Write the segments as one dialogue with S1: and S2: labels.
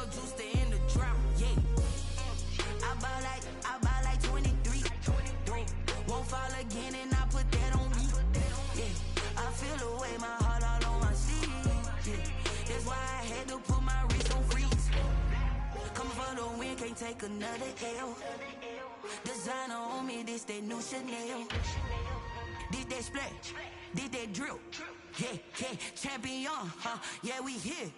S1: no juice to end the drought. Yeah. I buy like 23. Won't fall again and I put that on me. Yeah. I feel the way, my heart all on my sleeve. Yeah. That's why I had to put my wrist on freeze. Coming for the win, can't take another L. Designer on me, this that new Chanel. This that splash, this that drill. Yeah, yeah, champion, huh? Yeah, we here.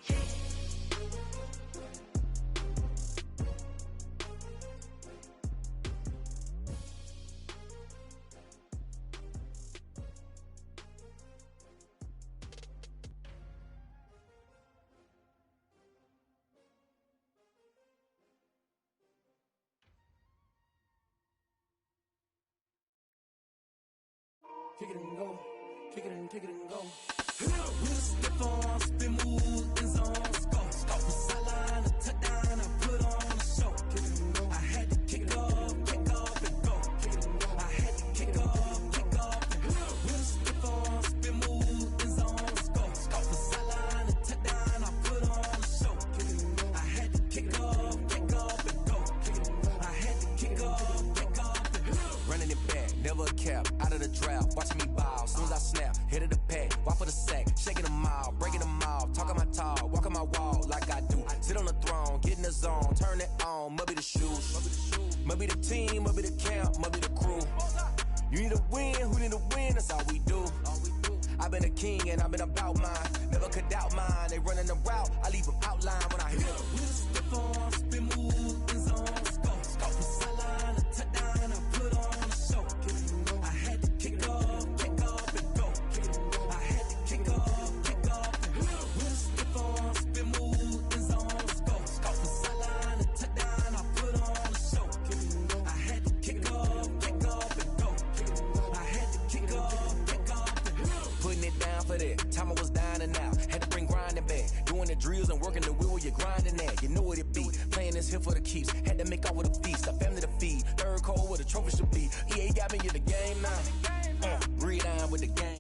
S2: Kick it and go, kick it and go. With a stiff on, spin move, in zone, scope. From sideline to touchdown, I put on a show. Kick it and go. I had to kick off and go. Kick it and go. I had to kick off and go. With a stiff on, spin move, in zone, scope. From sideline to touchdown, I put on a show. Kick it and go. I had to kick off and go. Kick it and go. I had to kick off and go.
S3: Running it back, never a cap, out of the draft. Watching me ball, soon as I snap, hit of the pack, walk for the sack, shaking them all, breaking them all, talking my talk, walking my wall like I do. Sit on the throne, get in the zone, turn it on, must be the shoes, must be the team, must be the camp, must be the crew. You need a win, who need a win, that's all we do. I've been a king and I've been about mine, never could doubt mine. They running the route, I leave them outline when I hit them.
S2: With a stiff on, spin move, in zone, scope. From sideline to touchdown, I put on a show. I had to kick off and go. Kick it and go. I had to kick off and go. With a stiff on, spin move, in zone, scope. From sideline to touchdown, I put on a show. I had to kick off and go. Kick it and go. I had to kick off and go.
S3: Putting it down for that, time I was dying and out. Had to bring grinding back, doing the drills and working the wheel where you're grinding at. You know what it be, playing this here for the keeps. Had to make off with a feast, a family to feed. Third cold where the trophy should be. EA got me in the game now. Breathe on with the game.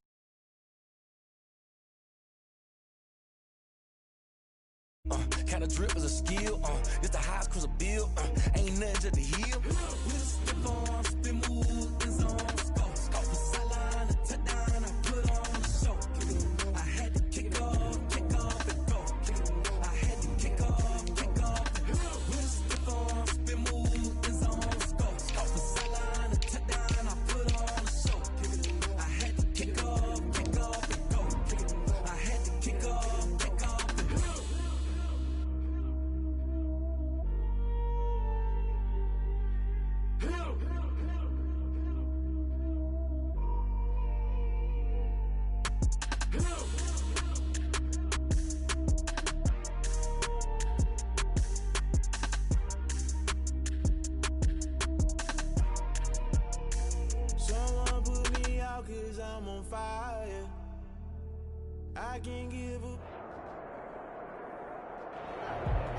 S3: Kinda drip is a skill. It's the highest cruiser bill. Ain't nothing to the heel.
S2: With a stiff on, spin move, in zone, scope. From sideline to touchdown, I put on a show. I had to kick off and go. Kick it and go. I had to kick off and go. With a stiff on, spin move, in zone, scope. From sideline to touchdown, I put on a show. I had to kick off and go. Kick it and go. I had to kick off and go.
S4: Someone put me out 'cause I'm on fire. I can't give up.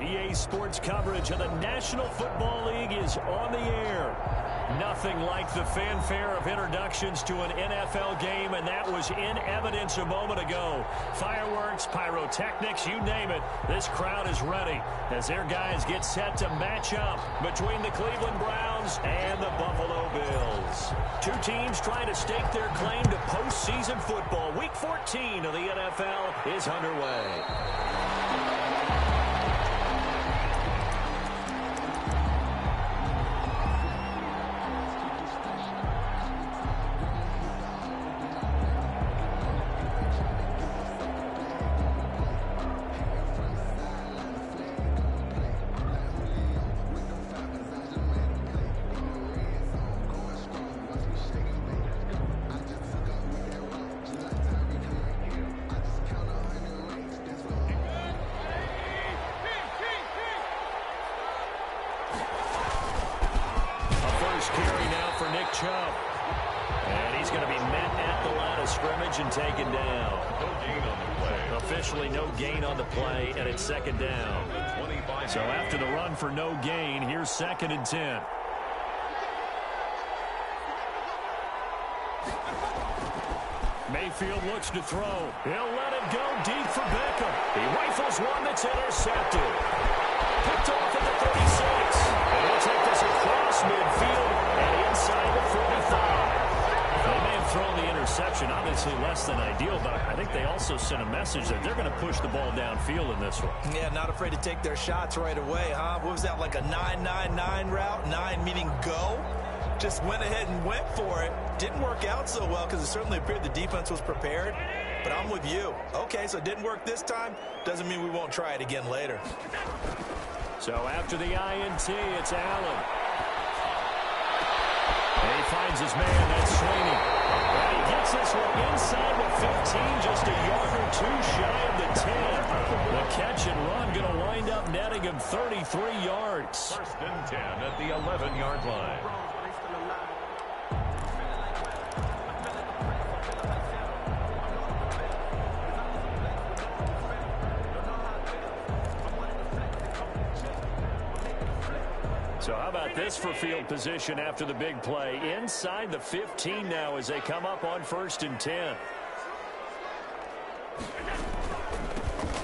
S5: EA Sports coverage of the National Football League is on the air. Nothing like the fanfare of introductions to an NFL game, and that was in evidence a moment ago. Fireworks, pyrotechnics, you name it. This crowd is ready as their guys get set to match up between the Cleveland Browns and the Buffalo Bills. Two teams trying to stake their claim to postseason football. Week 14 of the NFL is underway. And he's going to be met at the line of scrimmage and taken down.
S6: No gain on the play.
S5: Officially no gain on the play, and it's second down. So after the run for no gain, here's 2nd and 10. Mayfield looks to throw. He'll let it go deep for Beckham. He rifles one that's intercepted. obviously less than ideal, but I think they also sent a message that they're going to push the ball downfield in this one.
S6: Yeah, not afraid to take their shots right away, huh? What was that, like a 9-9-9 route? 9 meaning go? Just went ahead and went for it. Didn't work out so well because it certainly appeared the defense was prepared. But I'm with you. Okay, so it didn't work this time. Doesn't mean we won't try it again later.
S5: So after the INT, it's Allen. And he finds his man, that's Sweeney. And he gets this one inside the 15, just a yard or two shy of the 10. The catch and run going to wind up netting him 33 yards.
S7: First and 10 at the 11-yard line.
S5: So how about this for field position after the big play? Inside the 15 now as they come up on 1st and 10.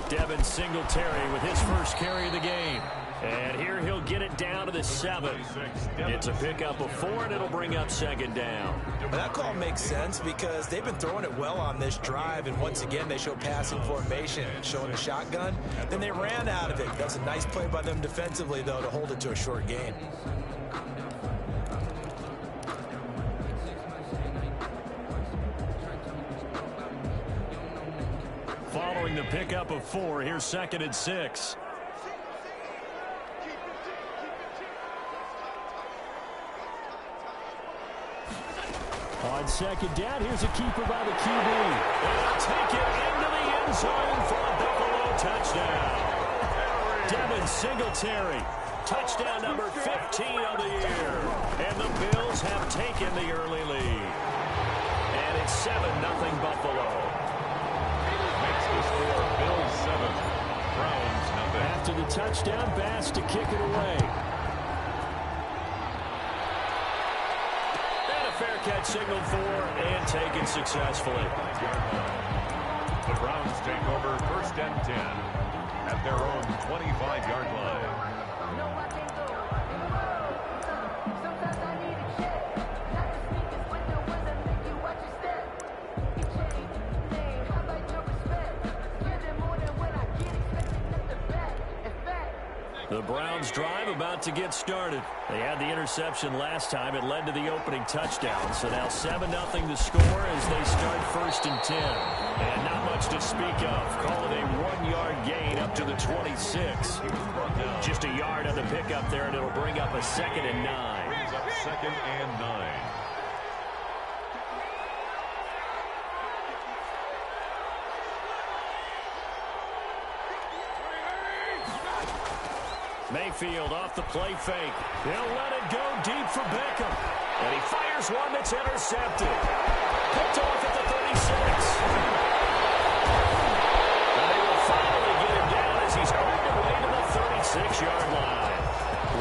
S5: Devin Singletary with his first carry of the game. And here he'll get it down to the 7. It's a pickup of 4, and it'll bring up 2nd down.
S6: That call makes sense because they've been throwing it well on this drive, and once again they show passing formation, showing a shotgun. Then they ran out of it. That's a nice play by them defensively, though, to hold it to a short gain.
S5: Following the pickup of 4, here's 2nd and 6. On 2nd down, here's a keeper by the QB. They'll take it into the end zone for a Buffalo touchdown. Devin Singletary, touchdown number 15 of the year. And the Bills have taken the early lead. And it's 7-0 Buffalo.
S7: Makes the score Bills 7, Browns nothing.
S5: After the touchdown, Bass to kick it away. Fair catch signaled for and taken successfully.
S7: The Browns take over 1st and 10 at their own 25-yard line.
S5: The Browns drive about to get started. They had the interception last time. It led to the opening touchdown. So now 7-0 the score as they start 1st and 10. And not much to speak of. Call it a 1-yard gain up to the 26. Just a yard on the pickup there, and it'll bring up a 2nd and 9.
S7: Brings up 2nd and 9.
S5: Mayfield off the play fake. He'll let it go deep for Beckham. And he fires one that's intercepted. Picked off at the 36. And they will finally get him down as he's earned away to the 36-yard line.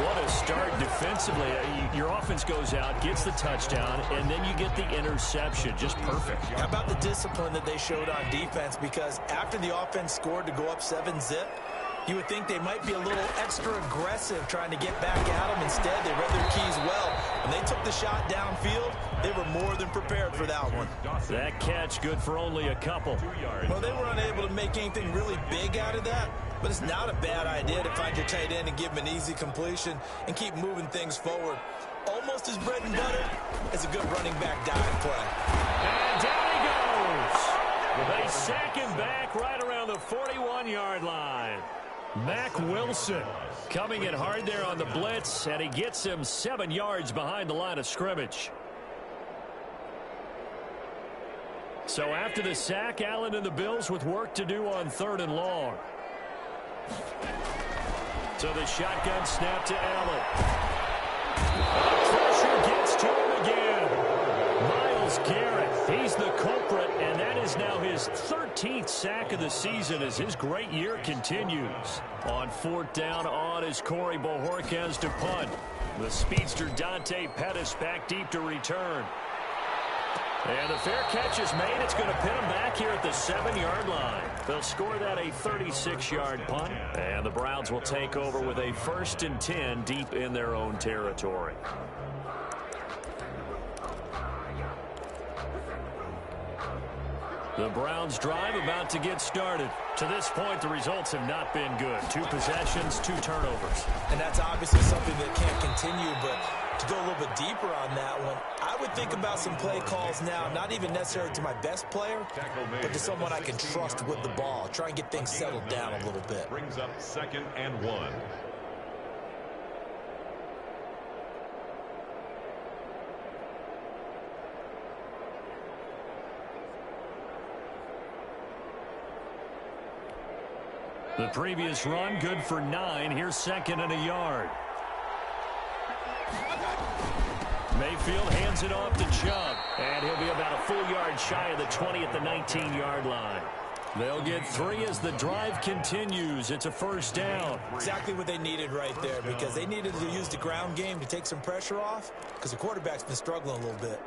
S5: What a start defensively. Your offense goes out, gets the touchdown, and then you get the interception. Just perfect.
S6: How about the discipline that they showed on defense? Because after the offense scored to go up 7-zip, you would think they might be a little extra aggressive trying to get back at them. Instead, they read their keys well. When they took the shot downfield, they were more than prepared for that one.
S5: That catch good for only a couple.
S6: Well, they were unable to make anything really big out of that, but it's not a bad idea to find your tight end and give him an easy completion and keep moving things forward. Almost as bread and butter as a good running back dive play.
S5: And down he goes. They sack him back right around the 41-yard line. Mack Wilson coming in hard there on the blitz, and he gets him 7 yards behind the line of scrimmage. So after the sack, Allen and the Bills with work to do on 3rd and long. So the shotgun snap to Allen. The pressure gets to him again. Myles Garrett, he's the culprit, and that is now his 13th sack of the season as his great year continues. On 4th down, on is Corey Bojorquez to punt. The speedster Dante Pettis back deep to return. And the fair catch is made. It's going to pin him back here at the 7-yard line. They'll score that a 36-yard punt. And the Browns will take over with a 1st and 10 deep in their own territory. The Browns drive about to get started. To this point, the results have not been good. 2 possessions, 2 turnovers.
S6: And that's obviously something that can't continue, but to go a little bit deeper on that one, I would think about some play calls now, not even necessarily to my best player, but to someone I can trust with the ball. Try and get things settled down a little bit.
S7: Brings up 2nd and 1.
S5: The previous run, good for 9. Here's 2nd and a yard. Mayfield hands it off to Chubb. And he'll be about a full yard shy of the 20 at the 19-yard line. They'll get 3 as the drive continues. It's a first down.
S6: Exactly what they needed right there, because they needed to use the ground game to take some pressure off, because the quarterback's been struggling a little bit.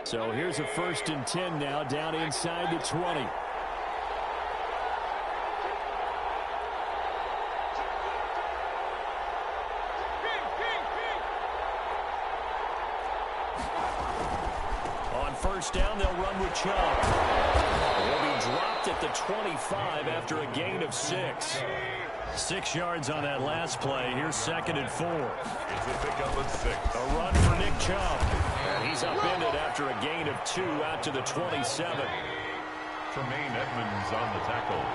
S5: So here's a 1st and 10 now, down inside the 20. On 1st down, they'll run with Chubb. He'll be dropped at the 25 after a gain of 6. 6 yards on that last play. Here's 2nd and 4.
S7: It's a pickup of 6.
S5: A run for Nick Chubb. And he's upended after a gain of 2 out to the 27.
S7: Tremaine Edmonds on the tackle.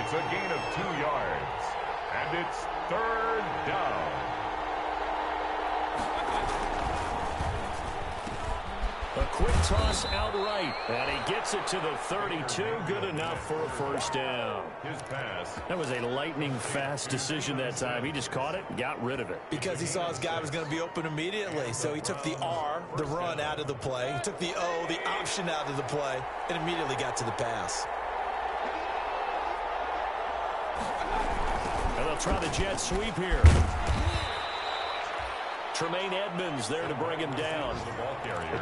S7: It's a gain of 2 yards. And it's 3rd down.
S5: A quick toss outright, and he gets it to the 32. Good enough for a first down.
S7: His pass.
S5: That was a lightning-fast decision that time. He just caught it and got rid of it.
S6: Because he saw his guy was going to be open immediately. So he took the R, the run, out of the play. He took the O, the option, out of the play, and immediately got to the pass.
S5: And they'll try the jet sweep here. Tremaine Edmonds there to bring him down.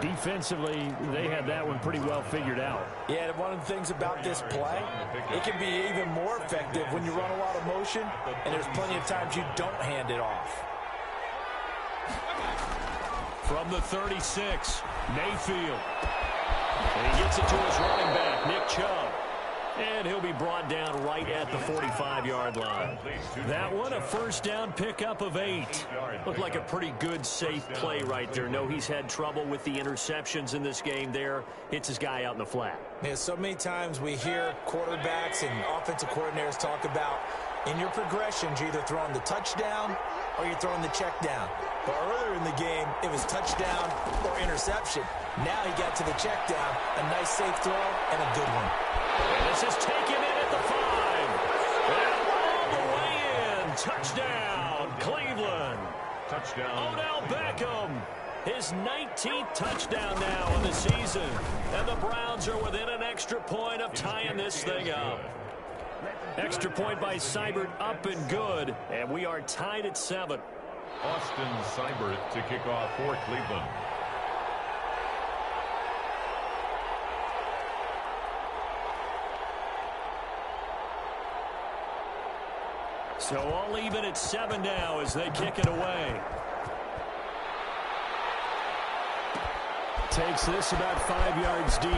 S5: Defensively, they had that one pretty well figured out.
S6: Yeah, and one of the things about this play, it can be even more effective when you run a lot of motion, and there's plenty of times you don't hand it off.
S5: From the 36, Mayfield. And he gets it to his running back, Nick Chubb. And he'll be brought down right at the 45-yard line. That one, a first down pickup of 8. Looked like a pretty good, safe play right there. No, he's had trouble with the interceptions in this game there. Hits his guy out in the flat.
S6: Yeah, so many times we hear quarterbacks and offensive coordinators talk about, in your progressions, you're either throwing the touchdown or you're throwing the check down. But earlier in the game, it was touchdown or interception. Now he got to the check down, a nice safe throw, and a good one.
S5: And this is taken in at the 5. And all the way in. Touchdown, Cleveland.
S7: Touchdown.
S5: Odell Beckham. His 19th touchdown now in the season. And the Browns are within an extra point of tying this thing up. Extra point by Seibert, up and good. And we are tied at 7.
S7: Austin Seibert to kick off for Cleveland.
S5: So all even at 7 now as they kick it away. Takes this about 5 yards deep.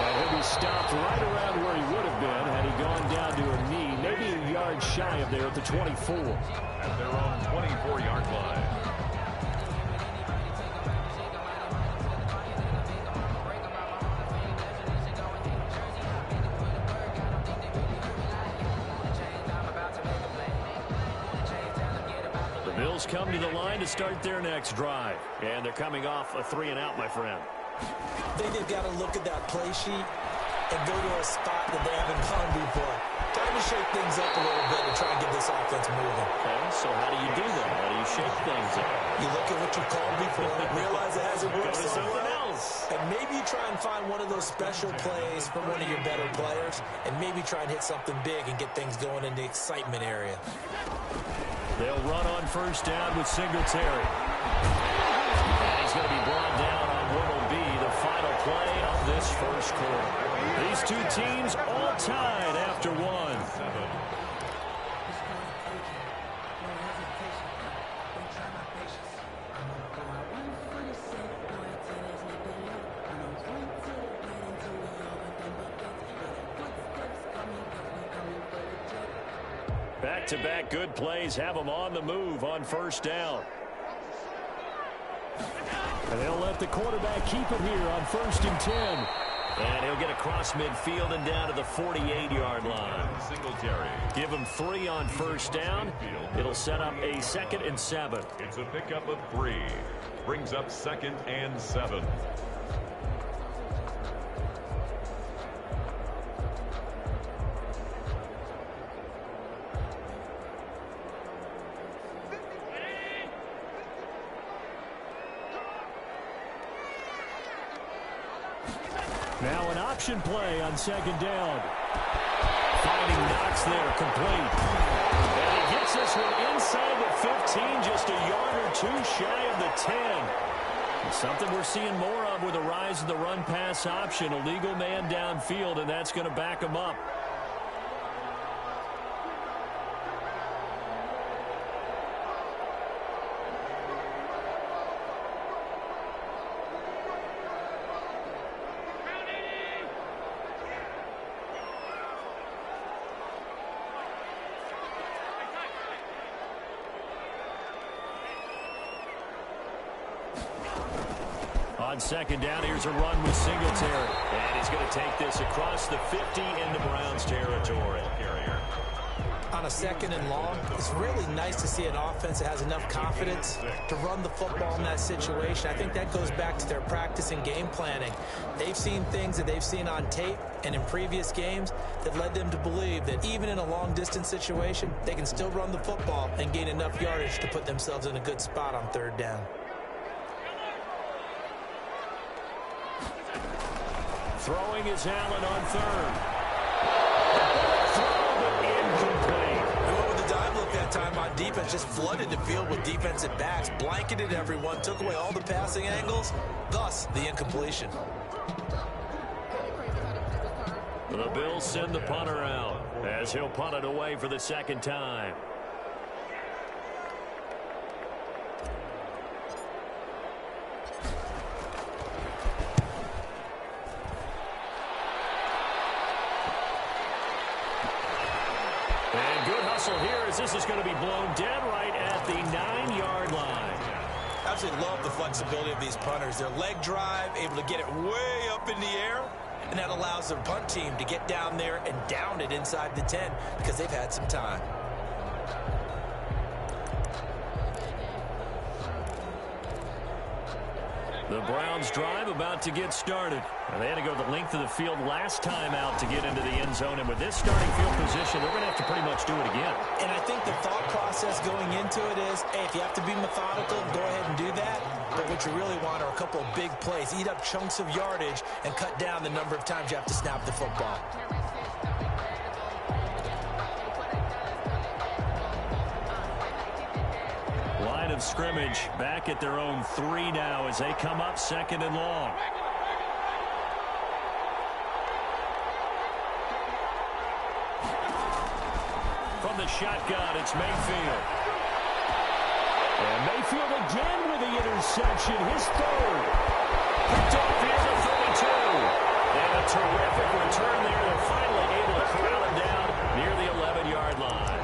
S5: And he'll be stopped right around where he would have been had he gone down to a knee, maybe a yard shy of there at the 24.
S7: At their own 24-yard line.
S5: Bills come to the line to start their next drive. And they're coming off a 3-and-out, my friend.
S6: I think they've got to look at that play sheet and go to a spot that they haven't gone before. Time to shake things up a little bit and try and get this offense moving.
S5: Okay, so how do you do that? How do you shake things up?
S6: You look at what you called before, realize it hasn't worked
S5: Go to
S6: so
S5: something
S6: well,
S5: else.
S6: and maybe you try and find one of those special plays from one of your better players, and maybe try and hit something big and get things going in the excitement area.
S5: They'll run on first down with Singletary. And he's going to be brought down on what will be the final play of this first quarter. These two teams all tied after 1. Back-to-back good plays have them on the move on first down.
S4: And they'll let the quarterback keep it here on 1st and 10.
S5: And he'll get across midfield and down to the 48-yard line. Give him 3 on first down. It'll set up a 2nd and 7.
S7: It's a pickup of 3. Brings up 2nd and 7.
S4: Now an option play on 2nd down.
S5: Finding Knox there, complete. And he gets this one inside the 15, just a yard or 2 shy of the 10. Something we're seeing more of with the rise of the run-pass option. A legal man downfield, and that's going to back him up. On 2nd down, here's a run with Singletary. And he's going to take this across the 50 into Browns territory.
S6: On a 2nd and long, it's really nice to see an offense that has enough confidence to run the football in that situation. I think that goes back to their practice and game planning. They've seen things that they've seen on tape and in previous games that led them to believe that even in a long-distance situation, they can still run the football and gain enough yardage to put themselves in a good spot on 3rd down.
S5: Throwing is Allen on 3rd. Throw, but incomplete.
S6: They went with the dive look that time on defense, just flooded the field with defensive backs, blanketed everyone, took away all the passing angles, thus the incompletion.
S5: The Bills send the punter out as he'll punt it away for the 2nd time. Here as this is going to be blown dead right at the 9-yard line.
S6: Absolutely love the flexibility of these punters. Their leg drive, able to get it way up in the air, and that allows their punt team to get down there and down it inside the 10 because they've had some time.
S5: The Browns drive about to get started. And they had to go the length of the field last time out to get into the end zone. And with this starting field position, they're going to have to pretty much do it again.
S6: And I think the thought process going into it is, hey, if you have to be methodical, go ahead and do that. But what you really want are a couple of big plays. Eat up chunks of yardage and cut down the number of times you have to snap the football.
S5: Line of scrimmage back at their own 3 now as they come up 2nd and long. From the shotgun, it's Mayfield. And Mayfield again with the interception, his 3rd. Picked off near the 32. And a terrific return there. They're finally able to corral him down near the 11-yard line.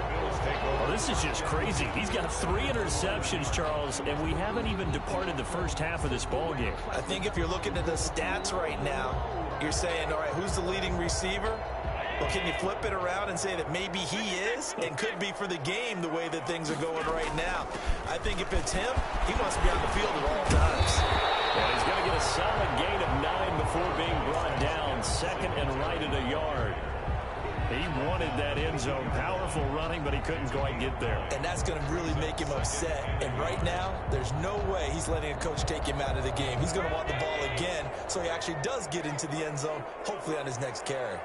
S5: Oh, this is just crazy. He's got 3 interceptions, Charles, and we haven't even departed the first half of this ball game.
S6: I think if you're looking at the stats right now, you're saying, all right, who's the leading receiver? Well, can you flip it around and say that maybe he is and could be for the game the way that things are going right now? I think if it's him, he wants to be on the field at all times.
S5: And he's going to get a solid gain of 9 before being brought down. 2nd and right at a yard. He wanted that end zone. Powerful running, but he couldn't quite get there.
S6: And that's going to really make him upset. And right now, there's no way he's letting a coach take him out of the game. He's going to want the ball again, so he actually does get into the end zone, hopefully on his next carry.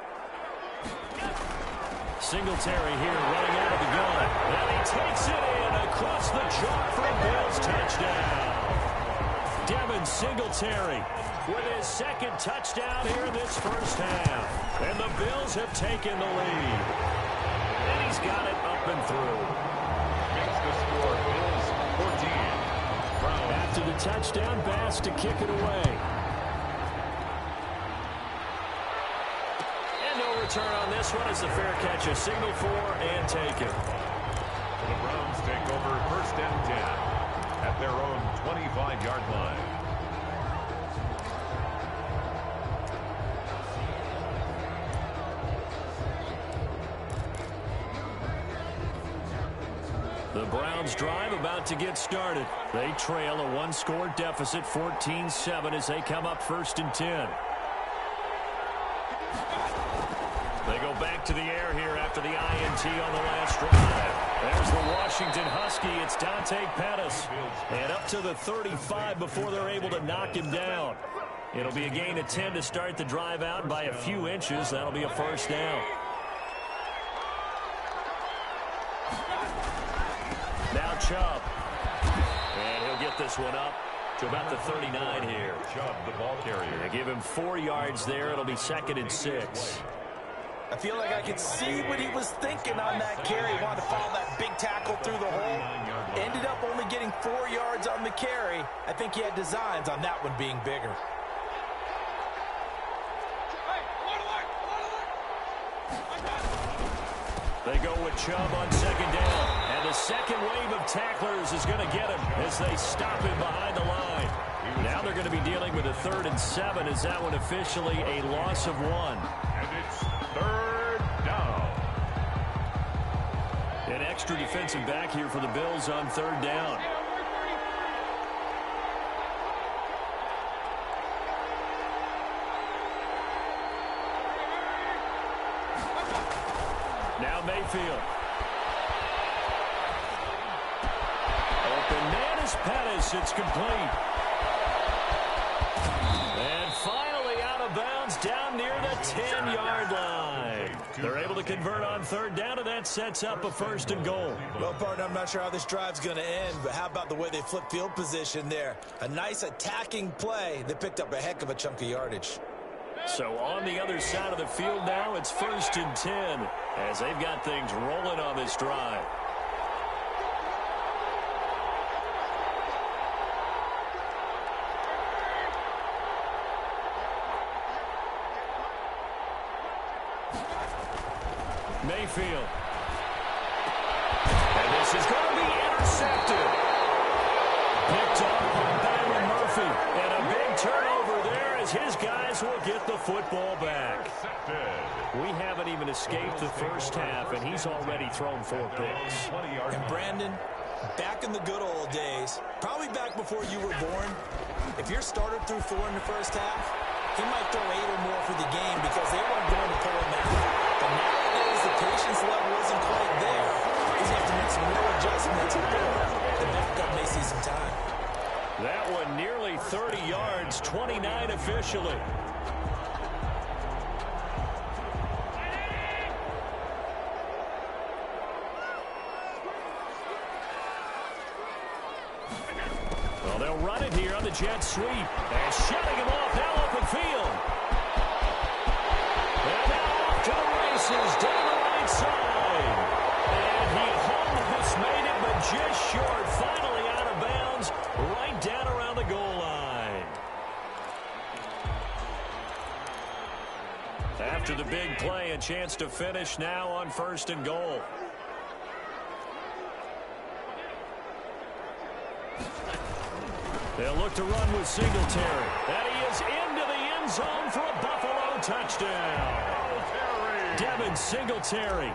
S5: Singletary here running out of the gun. And he takes it in across the chalk for a Bills touchdown. Devin Singletary with his 2nd touchdown here in this first half. And the Bills have taken the lead. And he's got it up and through.
S7: Makes the score Bills 14. Browns.
S5: After the touchdown, Bass to kick it away. And no return on this one as the fair catch, a signal for and take it.
S7: 25-yard line.
S5: The Browns drive about to get started. They trail a one-score deficit, 14-7, as they come up 1st and 10. They go back to the air here after the INT on the last drive. There's the Washington Husky. It's Dante Pettis. And up to the 35 before they're able to knock him down. It'll be a gain of 10 to start the drive out by a few inches. That'll be a 1st down. Now Chubb. And he'll get this one up to about the 39 here.
S7: Chubb, the ball carrier.
S5: They give him 4 yards there. It'll be 2nd and 6.
S6: I feel like I could see what he was thinking on that carry. He wanted to follow that big tackle through the hole. Ended up only getting 4 yards on the carry. I think he had designs on that one being bigger.
S5: They go with Chubb on 2nd down. And the second wave of tacklers is going to get him as they stop him behind the line. Now they're going to be dealing with a 3rd and 7. Is that one officially a loss of 1?
S7: And it's 3rd down.
S5: An extra defensive back here for the Bills on 3rd down. Now Mayfield. Open man is Pettis. It's complete. And finally out of bounds down near the 10-yard line. They're able to convert on 3rd down, and that sets up a 1st and goal.
S6: Well, partner, I'm not sure how this drive's going to end, but how about the way they flip field position there? A nice attacking play. They picked up a heck of a chunk of yardage.
S5: So on the other side of the field now, it's 1st and 10 as they've got things rolling on this drive. Mayfield. And this is going to be intercepted. Picked off by Byron Murphy. And a big turnover there as his guys will get the football back. We haven't even escaped the first half, and he's already thrown 4 picks.
S6: And Brandon, back in the good old days, probably back before you were born, if your starter threw 4 in the first half, he might throw 8 or more for the game because they weren't going to pull him out. But nowadays, the patience level isn't quite there. He's going to have to make some real adjustments, or the backup may see some time.
S5: That one nearly 30 yards, 29 officially. Well, they'll run it here on the jet sweep. And shutting him off now open field. And now off to the races down the right side. And he almost made it, but just short. Finally out of bounds, right down around the goal line. After the big play, a chance to finish now on 1st and goal. They'll look to run with Singletary. And he is into the end zone for a Buffalo touchdown. Devin Singletary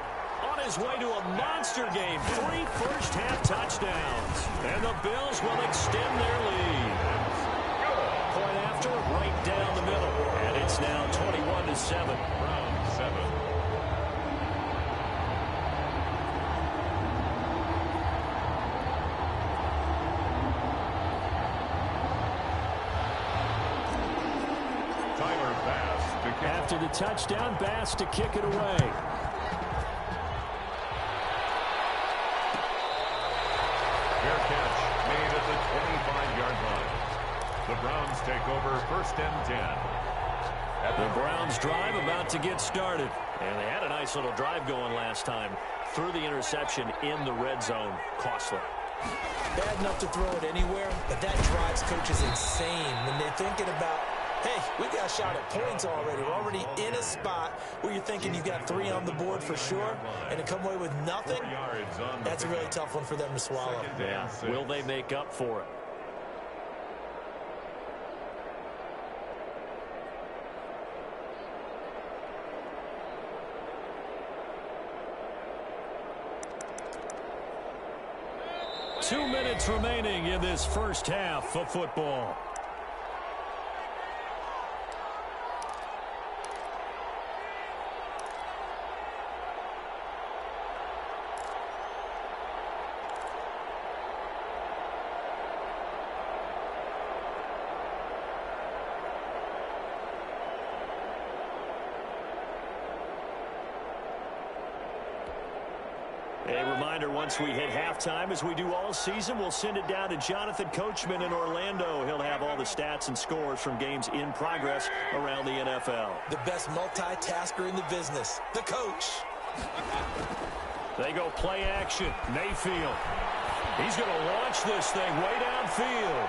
S5: on his way to a monster game. 3 first-half touchdowns. And the Bills will extend their lead. Point after, right down the middle. And it's now 21-7.
S7: Round 7.
S5: After the touchdown, Bass to kick it away.
S7: Fair catch made at the 25-yard line. The Browns take over 1st and 10.
S5: The Browns drive about to get started. And they had a nice little drive going last time. Threw the interception in the red zone. Costly.
S6: Bad enough to throw it anywhere, but that drives coaches insane when they're thinking about, hey, we got a shot at points already. We're already in a spot where you're thinking you've got 3 on the board for sure, and to come away with nothing, that's a really tough one for them to swallow.
S5: Yeah. Will they make up for it? 2 minutes remaining in this first half of football. A reminder, once we hit halftime, as we do all season, we'll send it down to Jonathan Coachman in Orlando. He'll have all the stats and scores from games in progress around the NFL.
S6: The best multitasker in the business, the coach.
S5: They go play action. Mayfield. He's going to launch this thing way downfield.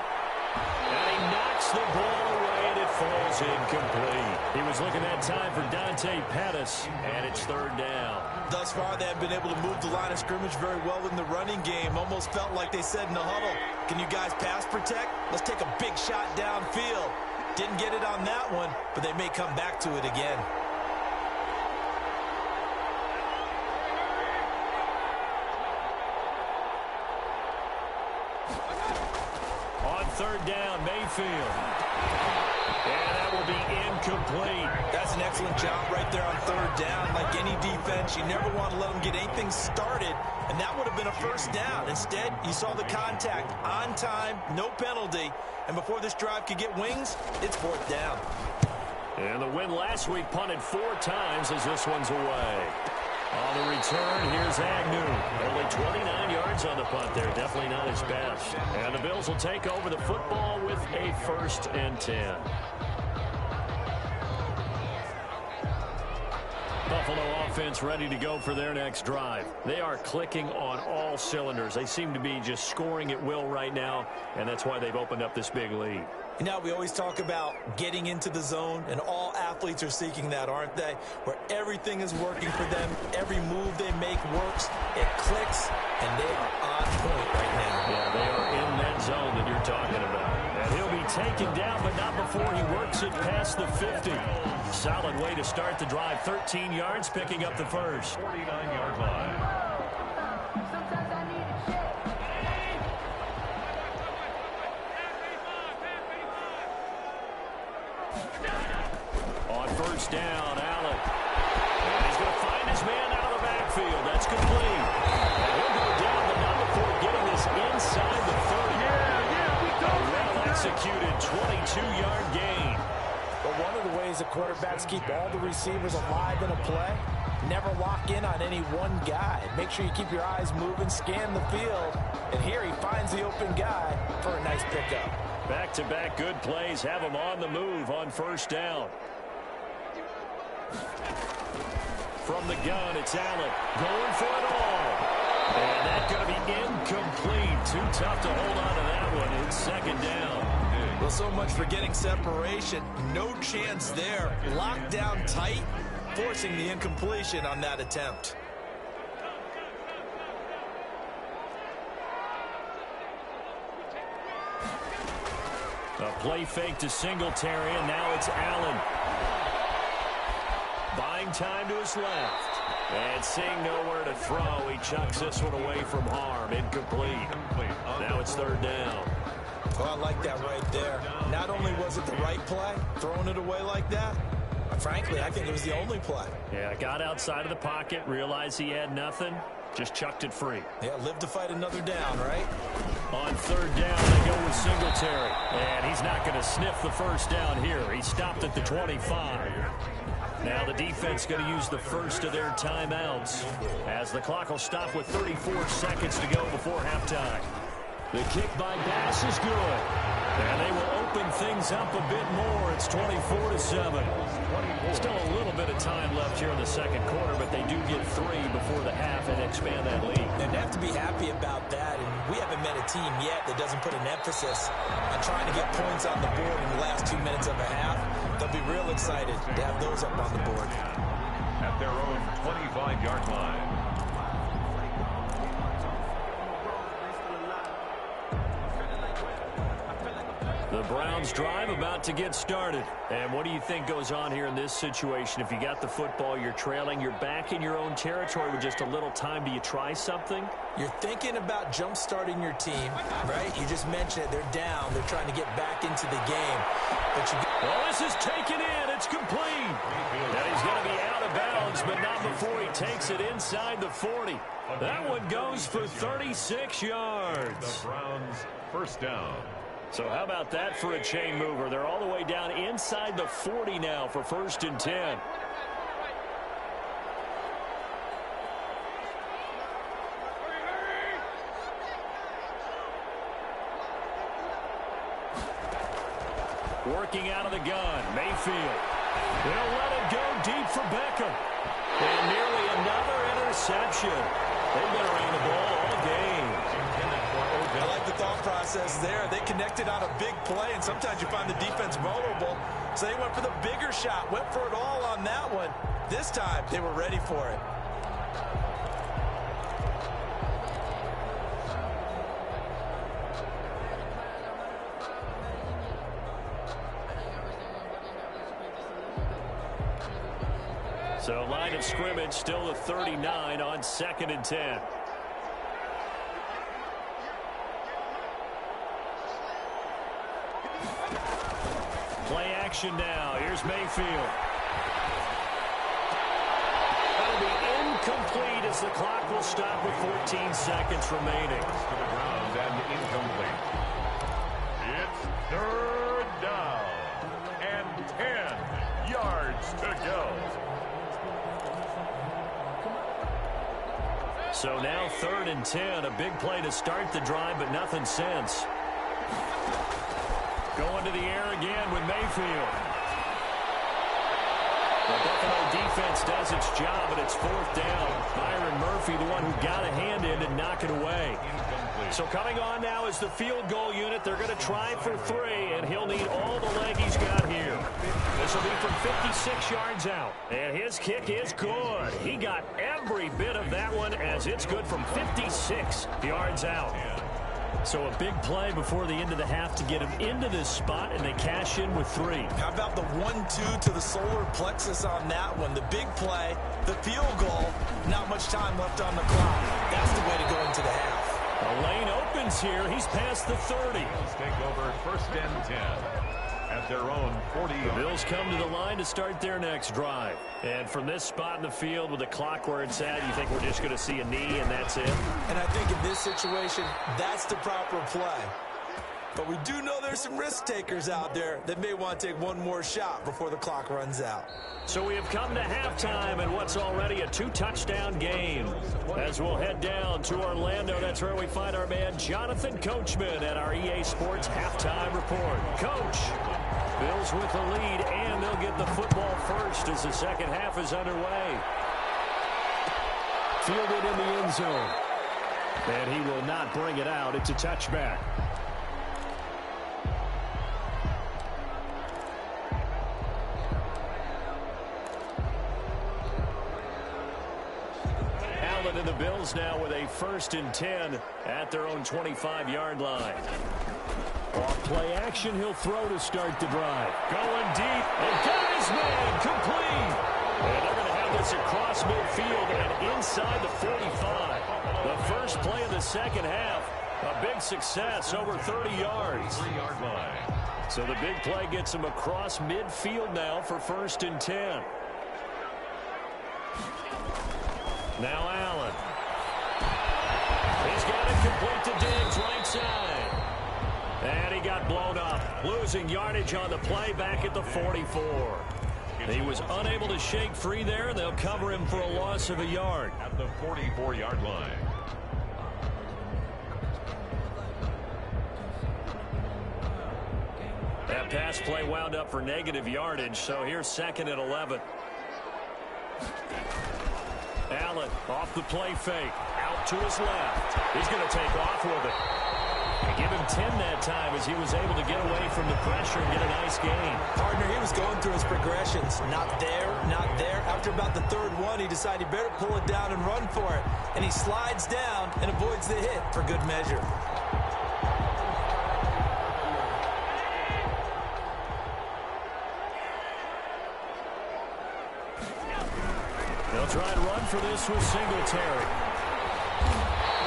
S5: And he knocks the ball away, and it falls incomplete. He was looking that time for Dante Pettis, and it's third down.
S6: Thus far, they have been able to move the line of scrimmage very well in the running game. Almost felt like they said in the huddle, can you guys pass protect? Let's take a big shot downfield. Didn't get it on that one, but they may come back to it again.
S5: On third down, Mayfield. And that will be incomplete.
S6: That's an excellent job right there on third down. Like any defense, you never want to let them get anything started, and that would have been a first down. Instead, you saw the contact on time, no penalty, and before this drive could get wings, it's fourth down.
S5: And the win last week punted 4 times as this one's away. On the return, here's Agnew. Only 29 yards on the punt there. Definitely not his best. And the Bills will take over the football with a 1st and 10. Buffalo offense ready to go for their next drive. They are clicking on all cylinders. They seem to be just scoring at will right now, and that's why they've opened up this big lead.
S6: You know, we always talk about getting into the zone, and all athletes are seeking that, aren't they? Where everything is working for them, every move they make works, it clicks, and they are on point right now.
S5: Yeah, they are in that zone that you're talking about. And he'll be taken down, but not before he works it past the 50. Solid way to start the drive. 13 yards, picking up the first.
S7: 49-yard line.
S5: On first down, Allen. And he's going to find his man out of the backfield. That's complete. And he'll go down, but not before getting this inside the 30. A well-executed 22-yard gain.
S8: But one of the ways the quarterbacks keep all the receivers alive in a play, never lock in on any one guy. Make sure you keep your eyes moving, scan the field, and here he finds the open guy for a nice pickup.
S5: Back-to-back good plays have him on the move on first down. From the gun, it's Allen going for it all. And that's going to be incomplete. Too tough to hold on to that one. It's second down.
S6: Well, so much for getting separation. No chance there. Locked down tight, forcing the incompletion on that attempt.
S5: A play fake to Singletary, and now it's Allen. Buying time to his left. And seeing nowhere to throw, he chucks this one away from harm. Incomplete. Now it's third down.
S6: Well, I like that right there. Not only was it the right play, throwing it away like that, frankly, I think it was the only play.
S5: Yeah, got outside of the pocket, realized he had nothing, just chucked it free.
S6: Yeah, live to fight another down, right?
S5: On third down, they go with Singletary. And he's not going to sniff the first down here. He stopped at the 25. Now the defense going to use the first of their timeouts as the clock will stop with 34 seconds to go before halftime. The kick by Bass is good. And they will open things up a bit more. It's 24-7. Still a little bit of time left here in the second quarter, but they do get 3 before the half and expand that lead.
S6: And they have to be happy about that. And we haven't met a team yet that doesn't put an emphasis on trying to get points on the board in the last 2 minutes of a half. They'll be real excited to have those up on the board.
S7: At their own 25-yard line.
S5: The Browns drive about to get started. And what do you think goes on here in this situation? If you got the football, you're trailing, you're back in your own territory with just a little time. Do you try something?
S8: You're thinking about jump-starting your team, right? You just mentioned it. They're down. They're trying to get back into the game. But
S5: well, this is taken in. It's complete. And he's going to be out of bounds, but not before he takes it inside the 40. That one goes for 36 yards.
S7: The Browns first down.
S5: So how about that for a chain mover? They're all the way down inside the 40 now for 1st and 10. Working out of the gun, Mayfield. They'll let it go deep for Beckham. And nearly another interception. They've been around the ball all game.
S6: I like the thought process there. They connected on a big play, and sometimes you find the defense vulnerable. So they went for the bigger shot, went for it all on that one. This time, they were ready for it.
S5: So line of scrimmage still a 39 on 2nd and 10. Play action now. Here's Mayfield. That'll be incomplete as the clock will stop with 14 seconds remaining.
S7: To the ground and incomplete. It's 3rd down and 10 yards to go.
S5: So now 3rd and 10, a big play to start the drive, but nothing since. Going to the air again with Mayfield. The Buffalo defense does its job, but it's 4th down. Byron Murphy, the one who got a hand in and knock it away. So coming on now is the field goal unit. They're going to try for 3, and he'll need all the leg he's got here. This will be from 56 yards out. And his kick is good. He got every bit of that one as it's good from 56 yards out. So a big play before the end of the half to get him into this spot, and they cash in with 3.
S6: How about the 1-2 to the solar plexus on that one? The big play, the field goal, not much time left on the clock. That's the way to go into the half.
S5: The lane opens here. He's past the 30.
S7: Bills take over 1st and 10 at their own 40.
S5: The Bills come to the line to start their next drive. And from this spot in the field with the clock where it's at, you think we're just going to see a knee and that's it?
S6: And I think in this situation, that's the proper play. But we do know there's some risk takers out there that may want to take one more shot before the clock runs out.
S5: So we have come to halftime in what's already a 2-touchdown game. As we'll head down to Orlando, that's where we find our man Jonathan Coachman at our EA Sports Halftime Report. Coach, Bills with the lead, and they'll get the football first as the second half is underway. Fielded in the end zone. And he will not bring it out. It's a touchback. And the Bills now with a 1st and 10 at their own 25-yard line. Off play action, he'll throw to start the drive. Going deep, and got his man complete. And they're going to have this across midfield and inside the 45. The first play of the second half, a big success, over 30 yards.
S7: 3-yard line.
S5: So the big play gets him across midfield now for 1st and 10. Now Allen. He's got it complete to Diggs, right side. And he got blown up. Losing yardage on the play back at the 44. He was unable to shake free there. They'll cover him for a loss of a yard.
S7: At the 44-yard line.
S5: That pass play wound up for negative yardage, so here's 2nd and 11. Allen off the play fake. Out to his left. He's going to take off with it. And give him 10 that time as he was able to get away from the pressure and get a nice gain.
S6: Partner, he was going through his progressions. Not there, not there. After about the 3rd one, he decided he better pull it down and run for it. And he slides down and avoids the hit for good measure.
S5: try and run for this with Singletary.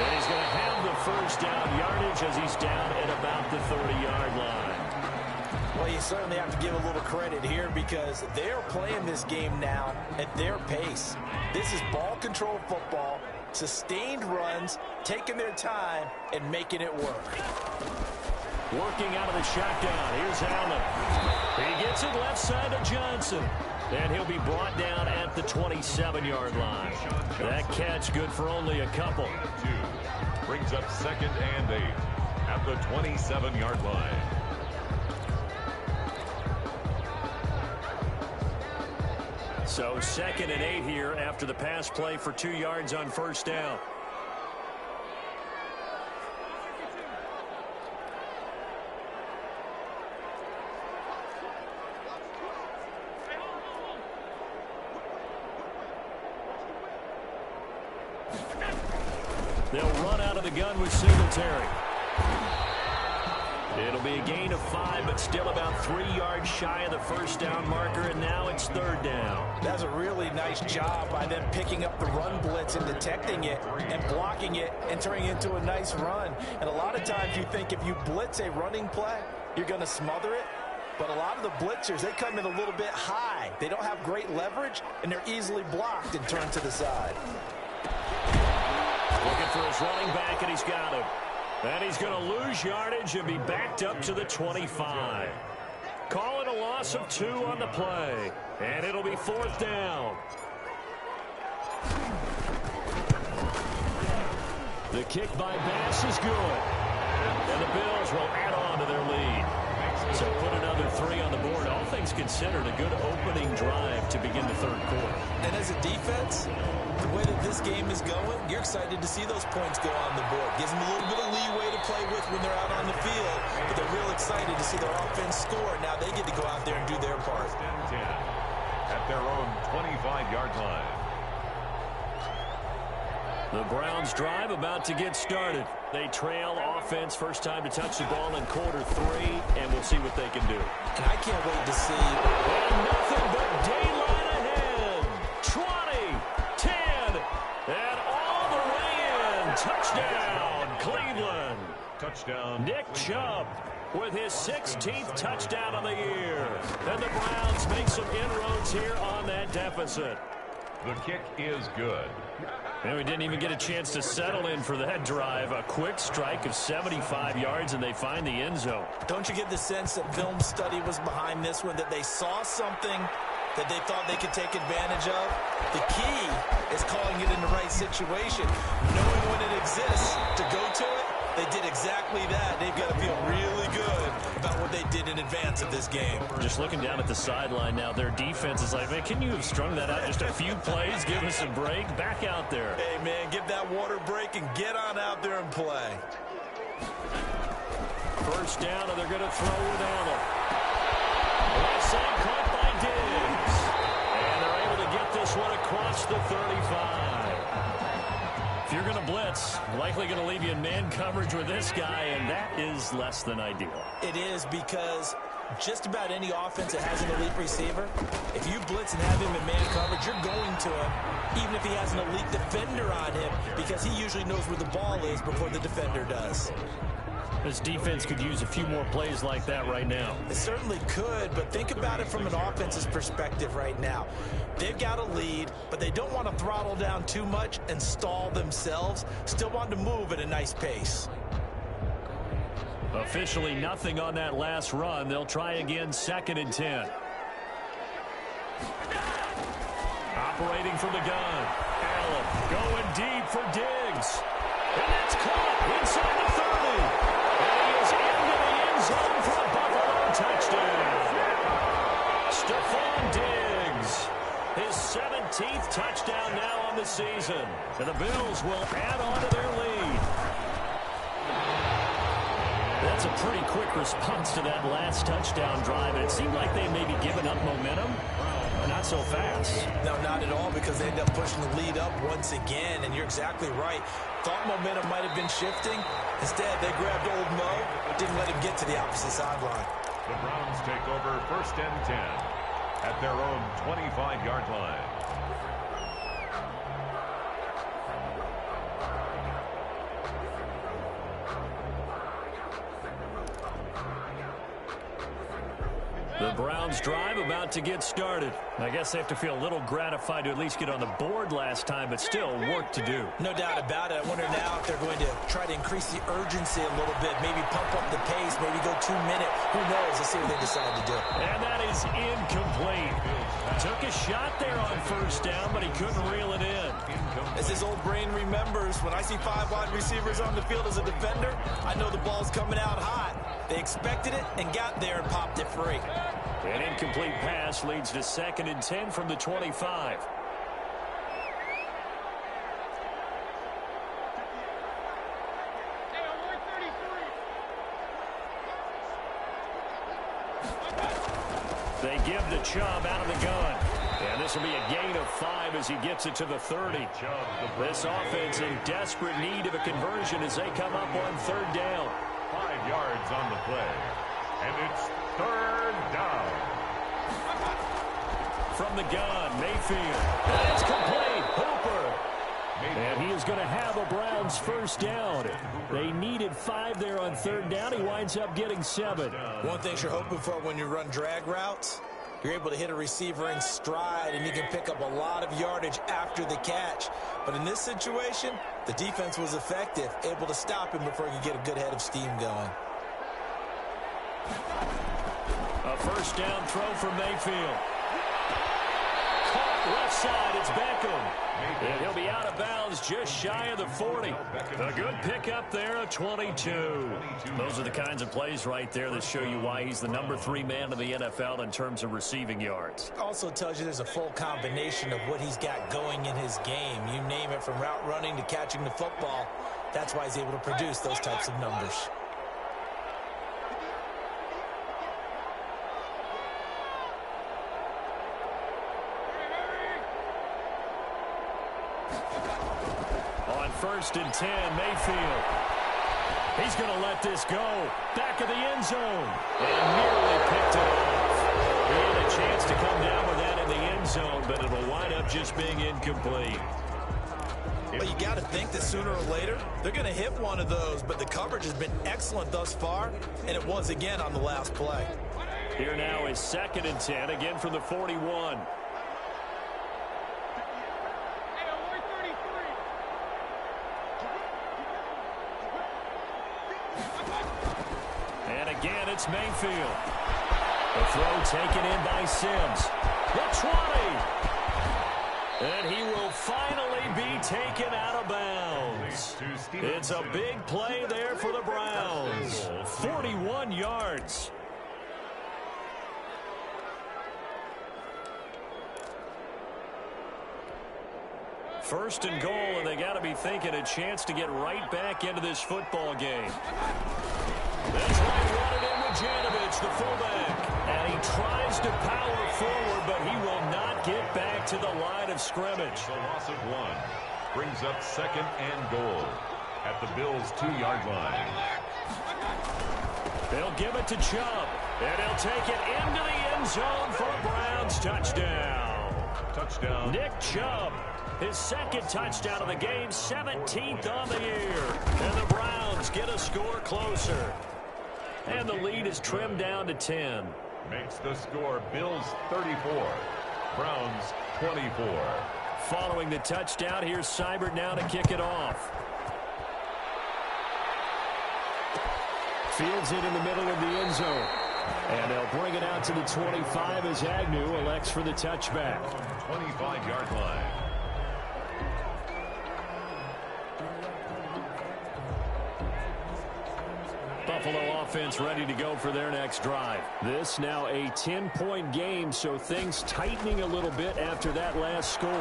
S5: And he's going to have the first down yardage as he's down at about the 30-yard line.
S8: Well, you certainly have to give a little credit here because they're playing this game now at their pace. This is ball control football, sustained runs, taking their time, and making it work.
S5: Working out of the shotgun. Here's Allen. He gets it left side to Johnson. And he'll be brought down at the 27-yard line. That catch good for only a couple.
S7: Brings up 2nd and 8 at the 27-yard line.
S5: So 2nd and 8 here after the pass play for 2 yards on first down. They'll run out of the gun with Singletary. It'll be a gain of 5, but still about 3 yards shy of the first down marker, and now it's 3rd down.
S8: That's a really nice job by them picking up the run blitz and detecting it and blocking it and turning it into a nice run. And a lot of times you think if you blitz a running play, you're going to smother it. But a lot of the blitzers, they come in a little bit high. They don't have great leverage, and they're easily blocked and turned to the side.
S5: Looking for his running back, and he's got him. And he's going to lose yardage and be backed up to the 25. Call it a loss of 2 on the play. And it'll be 4th down. The kick by Bass is good. And the Bills will add on to their lead. So put another 3 on the board. All things considered, a good opening drive to begin the 3rd quarter.
S6: And as a defense, the way that this game is going, you're excited to see those points go on the board. Gives them a little bit of leeway to play with when they're out on the field, but they're real excited to see their offense score. Now they get to go out there and do their part.
S7: 10 at their own 25-yard line.
S5: The Browns drive about to get started. They trail offense, first time to touch the ball in quarter 3, and we'll see what they can do.
S6: And I can't wait to see.
S5: And nothing but daylight ahead. 20, 10, and all the way in. Touchdown, Cleveland.
S7: Touchdown.
S5: Nick Chubb with his 16th touchdown of the year. And the Browns make some inroads here on that deficit.
S7: The kick is good.
S5: And we didn't even get a chance to settle in for that drive. A quick strike of 75 yards, and they find the end zone.
S8: Don't you get the sense that film study was behind this one, that they saw something that they thought they could take advantage of? The key is calling it in the right situation, knowing when it exists to go to it. They did exactly that. They've got to feel really good about what they did in advance of this game.
S5: Just looking down at the sideline now, their defense is like, man, can you have strung that out just a few plays? Give us a break. Back out there.
S8: Hey, man, give that water break and get on out there and play.
S5: First down, and they're going to throw with Allen. Left side caught by Diggs. And they're able to get this one across the 35. If you're going to blitz, likely going to leave you in man coverage with this guy, and that is less than ideal.
S8: It is, because just about any offense that has an elite receiver, if you blitz and have him in man coverage, you're going to him, even if he has an elite defender on him, because he usually knows where the ball is before the defender does.
S5: This defense could use a few more plays like that right now.
S8: It certainly could, but think about it from an offense's perspective right now. They've got a lead, but they don't want to throttle down too much and stall themselves. Still want to move at a nice pace.
S5: Officially nothing on that last run. They'll try again, 2nd and 10. Operating from the gun. Allen going deep for Diggs. And that's caught inside the 30. And he is into the end zone for a Buffalo touchdown. Stephon Diggs, his 17th touchdown now on the season. And the Bills will add on to their lead. That's a pretty quick response to that last touchdown drive. And it seemed like they may be giving up momentum. Not so fast.
S8: No, not at all, because they end up pushing the lead up once again, and you're exactly right. Thought momentum might have been shifting. Instead, they grabbed old Mo, didn't let him get to the opposite sideline.
S7: The Browns take over 1st and 10 at their own 25-yard line.
S5: The Browns drive about to get started. I guess they have to feel a little gratified to at least get on the board last time, but still work to do.
S8: No doubt about it. I wonder now if they're going to try to increase the urgency a little bit, maybe pump up the pace, maybe go 2 minute. Who knows? Let's see what they decide to do.
S5: And that is incomplete. Took a shot there on first down, but he couldn't reel it in.
S6: As his old brain remembers, when I see 5 wide receivers on the field as a defender, I know the ball's coming out hot. They expected it and got there and popped it free.
S5: An incomplete pass leads to 2nd and 10 from the 25. They give the Chubb out of the gun. And this will be a gain of 5 as he gets it to the 30. This offense in desperate need of a conversion as they come up on 3rd down.
S7: 5 yards on the play. And it's 3rd down.
S5: From the gun, Mayfield. And it's complete. Hooper. And he is going to have a Browns first down. They needed 5 there on 3rd down. He winds up getting 7.
S8: One thing you're hoping for when you run drag routes, you're able to hit a receiver in stride, and you can pick up a lot of yardage after the catch. But in this situation, the defense was effective, able to stop him before he could get a good head of steam going.
S5: A first down throw for Mayfield. Caught left side, it's Beckham. And he'll be out of bounds just shy of the 40. A good pickup there, a 22. Those are the kinds of plays right there that show you why he's the number 3 man in the NFL in terms of receiving yards.
S8: Also tells you there's a full combination of what he's got going in his game. You name it, from route running to catching the football. That's why he's able to produce those types of numbers.
S5: On 1st and 10, Mayfield. He's going to let this go. Back of the end zone. And nearly picked it off. He had a chance to come down with that in the end zone, but it'll wind up just being incomplete.
S6: Well, you got to think that sooner or later, they're going to hit one of those, but the coverage has been excellent thus far, and it was again on the last play.
S5: Here now is 2nd and 10, again from the 41. And again, it's Mayfield. The throw taken in by Sims. The 20. And he will finally be taken out of bounds. It's a big play there for the Browns. 41 yards. First and goal, and they got to be thinking a chance to get right back into this football game. This one wanted in with Janovich, the fullback. And he tries to power forward, but he will not get back to the line of scrimmage.
S7: The loss of 1 brings up 2nd and goal at the Bills' 2-yard line.
S5: They'll give it to Chubb, and he'll take it into the end zone for a Browns touchdown.
S7: Touchdown.
S5: Nick Chubb, his 2nd touchdown of the game, 17th on the year. And the Browns get a score closer. And the lead is trimmed down to 10.
S7: Makes the score Bills 34, Browns 24.
S5: Following the touchdown, here's Seibert now to kick it off. Fields it in the middle of the end zone. And they'll bring it out to the 25 as Agnew elects for the touchback.
S7: 25-yard line.
S5: Buffalo offense ready to go for their next drive. This now a 10-point game, so things tightening a little bit after that last score.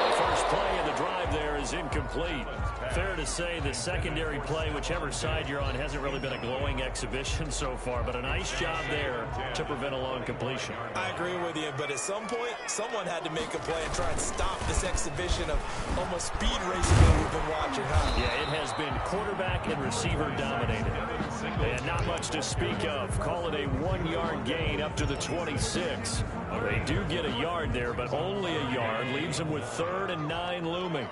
S5: The first play of the drive there is incomplete. Fair to say the secondary play, whichever side you're on, hasn't really been a glowing exhibition so far, but a nice job there to prevent a long completion.
S6: I agree with you, but at some point, someone had to make a play and try and stop this exhibition of almost speed racing that we've been watching, huh?
S5: Yeah, it has been quarterback and receiver dominated. And not much to speak of. Call it a 1-yard gain up to the 26. They do get a yard there, but only a yard. Leaves them with 3rd and 9 looming.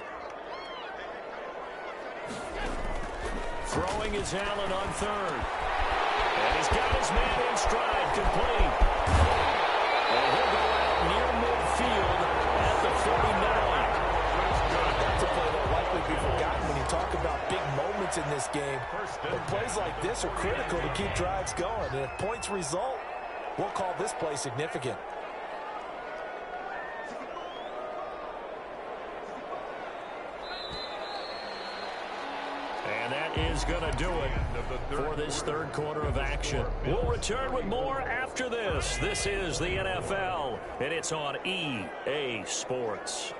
S5: Throwing is Allen on 3rd. And he's got his man in stride, complete. And he'll go out near midfield at the 49.
S8: That's a play that will likely be forgotten when you talk about big moments in this game. But plays like this are critical to keep drives going. And if points result, we'll call this play significant.
S5: And that is going to do it for this third quarter of action. We'll return with more after this. This is the NFL, and it's on EA Sports.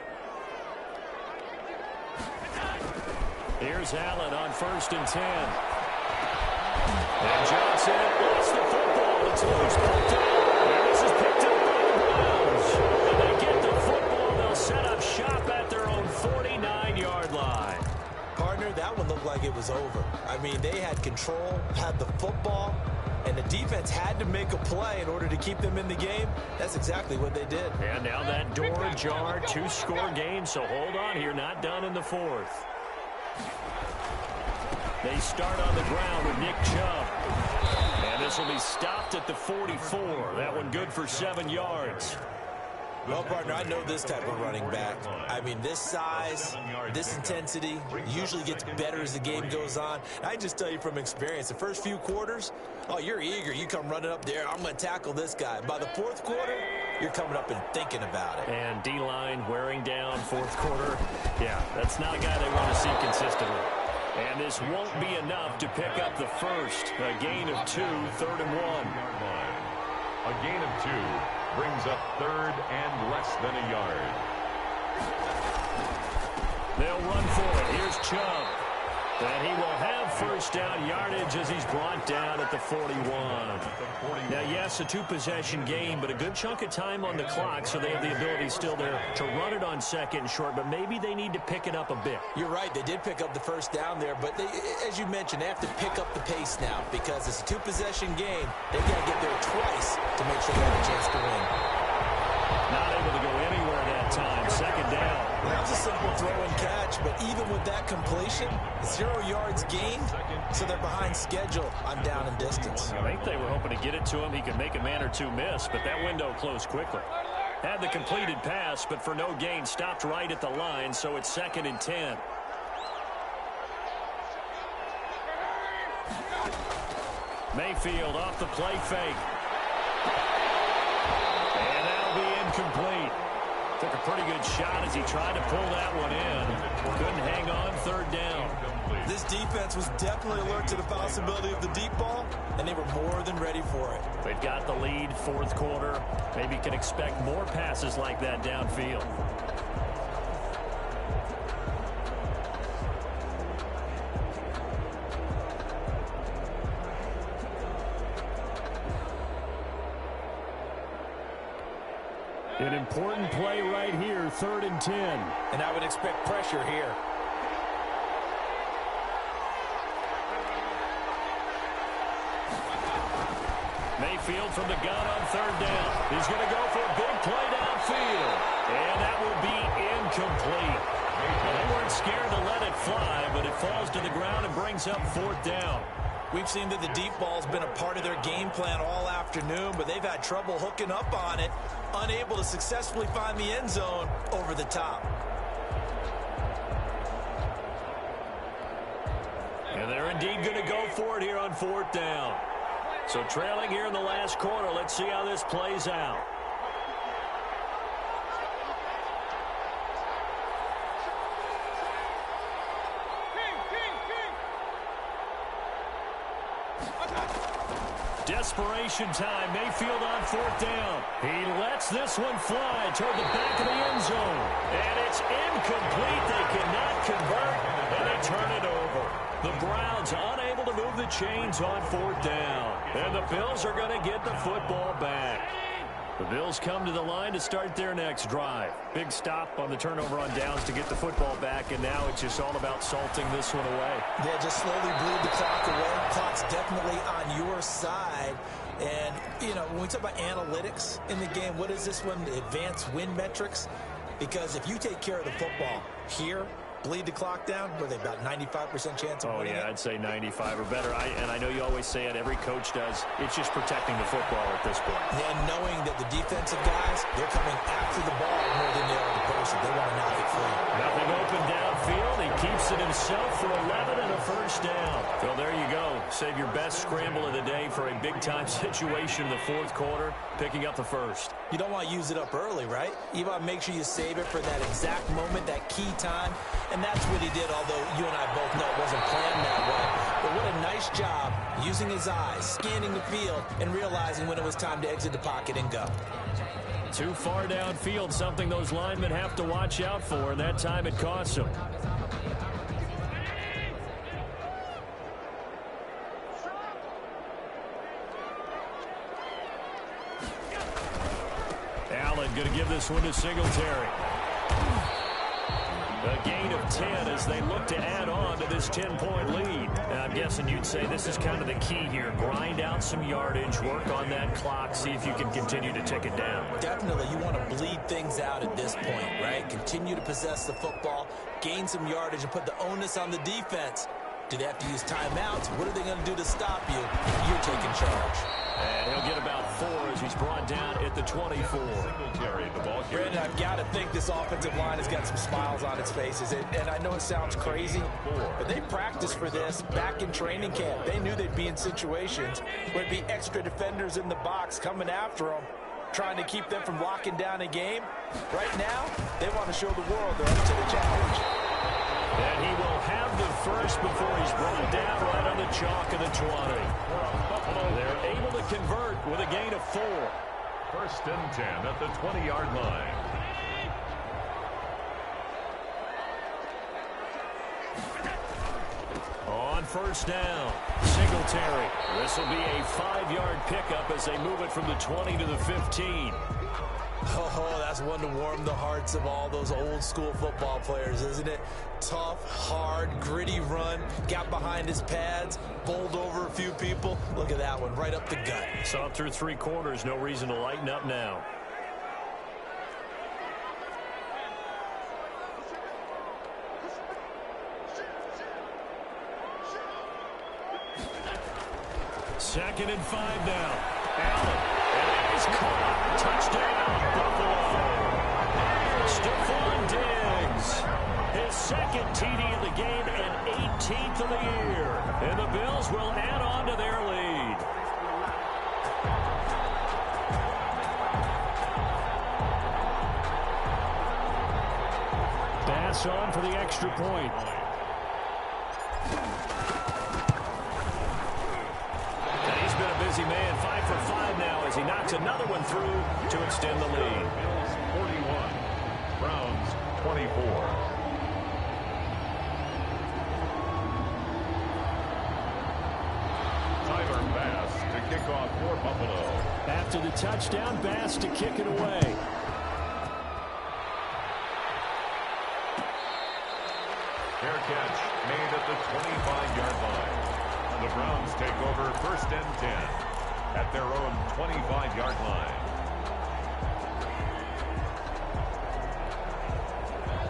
S5: Here's Allen on 1st and 10. And Johnson lost the football. It's loose, picked up. And this is picked up by the Browns. And they get the football. They'll set up shop at their own 49-yard line.
S8: Partner, that one looked like it was over. I mean, they had control, had the football, and the defense had to make a play in order to keep them in the game. That's exactly what they did.
S5: And now that door ajar, 2-score game, so hold on here, not done in the fourth. They start on the ground with Nick Chubb. And this will be stopped at the 44. That one good for 7 yards.
S8: Well, partner, I know this type of running back. I mean, this size, this intensity usually gets better as the game goes on. I just tell you from experience, the first few quarters, oh, you're eager. You come running up there, I'm going to tackle this guy. By the fourth quarter, you're coming up and thinking about it.
S5: And D-line wearing down fourth quarter. Yeah, that's not a guy they want to see consistently. And this won't be enough to pick up the first. A gain of 2, 3rd and 1.
S7: A gain of 2 brings up 3rd and less than a yard.
S5: They'll run for it. Here's Chubb. And he will have first down yardage as he's brought down at the 41. Now, yes, a 2-possession game, but a good chunk of time on the clock, so they have the ability still there to run it on 2nd and short, but maybe they need to pick it up a bit.
S8: You're right. They did pick up the first down there, but they, as you mentioned, they have to pick up the pace now because it's a 2-possession game. They got to get there twice to make sure they have a chance to win.
S5: Not able to go anywhere that time. 2nd down.
S8: That was a simple throw and catch, but even with that completion, 0 yards gained, so they're behind schedule on down and distance.
S5: I think they were hoping to get it to him. He could make a man or two miss, but that window closed quickly. Had the completed pass, but for no gain, stopped right at the line, so it's 2nd and 10. Mayfield off the play fake. And that'll be incomplete. Took a pretty good shot as he tried to pull that one in. Couldn't hang on, 3rd down.
S8: This defense was definitely alert to the possibility of the deep ball, and they were more than ready for it.
S5: They've got the lead, 4th quarter. Maybe can expect more passes like that downfield. An important play right here, 3rd and 10.
S8: And I would expect pressure here.
S5: Mayfield from the gun on 3rd down. He's going to go for a big play downfield. And that will be incomplete. They weren't scared to let it fly, but it falls to the ground and brings up 4th down.
S8: We've seen that the deep ball's been a part of their game plan all afternoon, but they've had trouble hooking up on it, unable to successfully find the end zone over the top.
S5: And they're indeed going to go for it here on 4th down. So trailing here in the last quarter, let's see how this plays out. Desperation time. Mayfield on 4th down. He lets this one fly toward the back of the end zone. And it's incomplete. They cannot convert, and they turn it over. The Browns unable to move the chains on 4th down. And the Bills are going to get the football back. The Bills come to the line to start their next drive. Big stop on the turnover on downs to get the football back, and now it's just all about salting this one away.
S8: Yeah, just slowly bleed the clock away. Clock's definitely on your side. And, you know, when we talk about analytics in the game, what is this one? Advanced win metrics? Because if you take care of the football here bleed the clock down? Were they about 95% chance of winning?
S5: Oh, yeah, I'd say 95 or better. And I know you always say it, every coach does. It's just protecting the football at this point.
S8: And knowing that the defensive guys, they're coming after the ball more than they are the person. They want to knock it free.
S5: Nothing open downfield. He keeps it himself for 11 and a first down. So there you go. Save your best scramble of the day for a big-time situation in the fourth quarter, picking up the first.
S8: You don't want to use it up early, right? You want to make sure you save it for that exact moment, that key time. And that's what he did, although you and I both know it wasn't planned that way. But what a nice job using his eyes, scanning the field, and realizing when it was time to exit the pocket and go.
S5: Too far downfield, something those linemen have to watch out for, and that time it costs them. Allen going to give this one to Singletary. A gain of 10 as they look to add on to this 10-point lead. And I'm guessing you'd say this is kind of the key here. Grind out some yardage, work on that clock, see if you can continue to tick it down.
S8: Definitely, you want to bleed things out at this point, right? Continue to possess the football, gain some yardage, and put the onus on the defense. Do they have to use timeouts? What are they going to do to stop you? You're taking charge.
S5: And he'll get about 4 as he's brought down at the 24.
S8: Brandon, I've got to think this offensive line has got some smiles on its faces. And I know it sounds crazy, but they practiced for this back in training camp. They knew they'd be in situations where it'd be extra defenders in the box coming after them, trying to keep them from locking down a game. Right now, they want to show the world they're up to the challenge.
S5: And he will have the first before he's brought down right on the chalk of the 20. They're able to convert with a gain of 4.
S7: First and 10 at the 20-yard line.
S5: On first down, Singletary. This will be a 5-yard pickup as they move it from the 20 to the 15.
S8: Oh, that's one to warm the hearts of all those old school football players, isn't it? Tough, hard, gritty run, got behind his pads, bowled over a few people. Look at that one, right up the gut.
S5: Saw through 3 quarters, no reason to lighten up now. Second and 5 now. Allen. And he's caught. Touchdown, Buffalo. Stephon Diggs. His second TD of the game and 18th of the year. And the Bills will add on to their lead. Pass on for the extra point. Busy man, 5 for 5 now as he knocks another one through to extend the lead.
S7: Bills 41, Browns 24. Tyler Bass to kick off for Buffalo.
S5: After the touchdown, Bass to kick it away.
S7: Fair catch made at the 25-yard line. The Browns take over first and 10 at their own 25-yard line.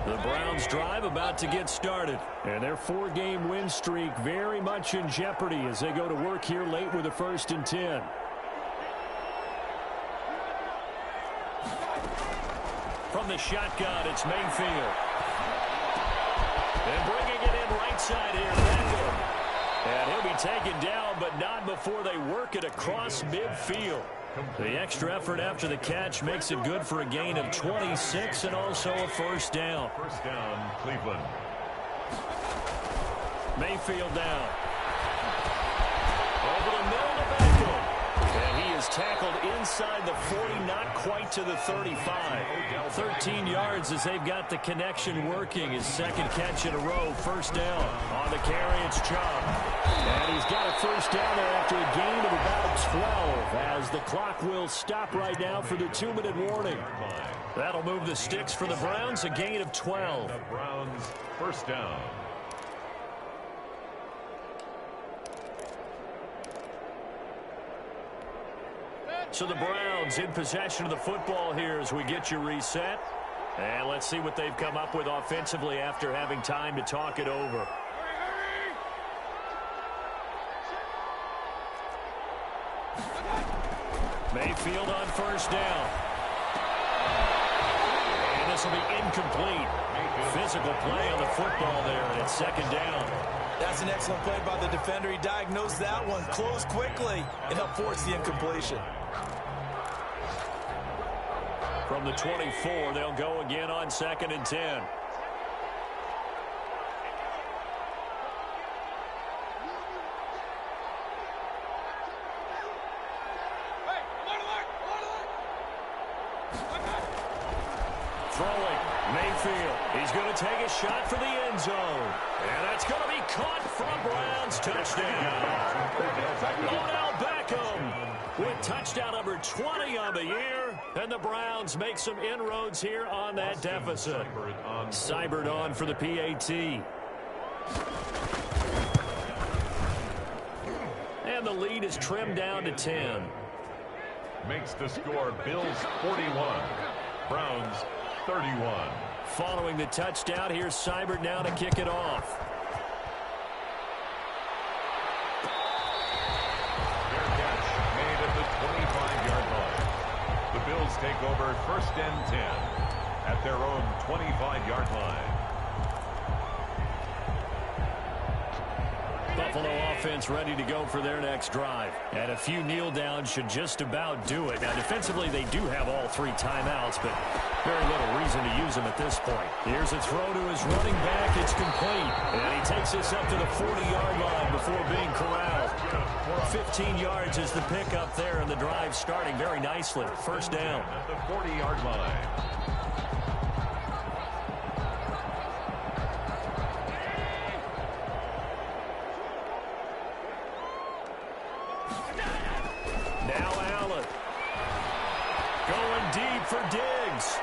S5: The Browns drive about to get started. And their 4-game win streak very much in jeopardy as they go to work here late with a first and 10. From the shotgun, it's Mayfield. And bringing it in right side here, Beckham. And he'll be taken down, but not before they work it across midfield. The extra effort after the catch makes it good for a gain of 26 and also a first down.
S7: First down, Cleveland.
S5: Mayfield down. Over the middle to Beckham. And he is tackled inside the 40, not quite to the 35. 13 yards as they've got the connection working. His second catch in a row, first down. On the carry, it's Chubb. And he's got a first down there after a gain of about 12 as the clock will stop right now for the 2-minute warning. That'll move the sticks for the Browns, a gain of 12.
S7: The Browns first down.
S5: So the Browns in possession of the football here as we get you reset. And let's see what they've come up with offensively after having time to talk it over. Mayfield on first down. And this will be incomplete. Physical play on the football there, and it's second down.
S6: That's an excellent play by the defender. He diagnosed that one, closed quickly, and helped force the incompletion.
S5: From the 24, they'll go again on 2nd and 10. Throwing, Mayfield. He's going to take a shot for the end zone. And that's going to be caught from Browns. Touchdown. Odell Beckham with touchdown number 20 on the year. And the Browns make some inroads here on that deficit. Seibert on for the PAT. And the lead is trimmed down to 10.
S7: Makes the score Bills 41, Browns 31.
S5: Following the touchdown, here's Seibert now to kick it off.
S7: Fair catch made at the 25-yard line. The Bills take over 1st and 10 at their own 25-yard line.
S5: Buffalo offense ready to go for their next drive. And a few kneel downs should just about do it. Now, defensively, they do have all 3 timeouts, but very little reason to use them at this point. Here's a throw to his running back. It's complete. And he takes this up to the 40-yard line before being corralled. 15 yards is the pickup there, and the drive starting very nicely. First down.
S7: At the 40-yard line.
S5: Now Allen. Going deep for Diggs.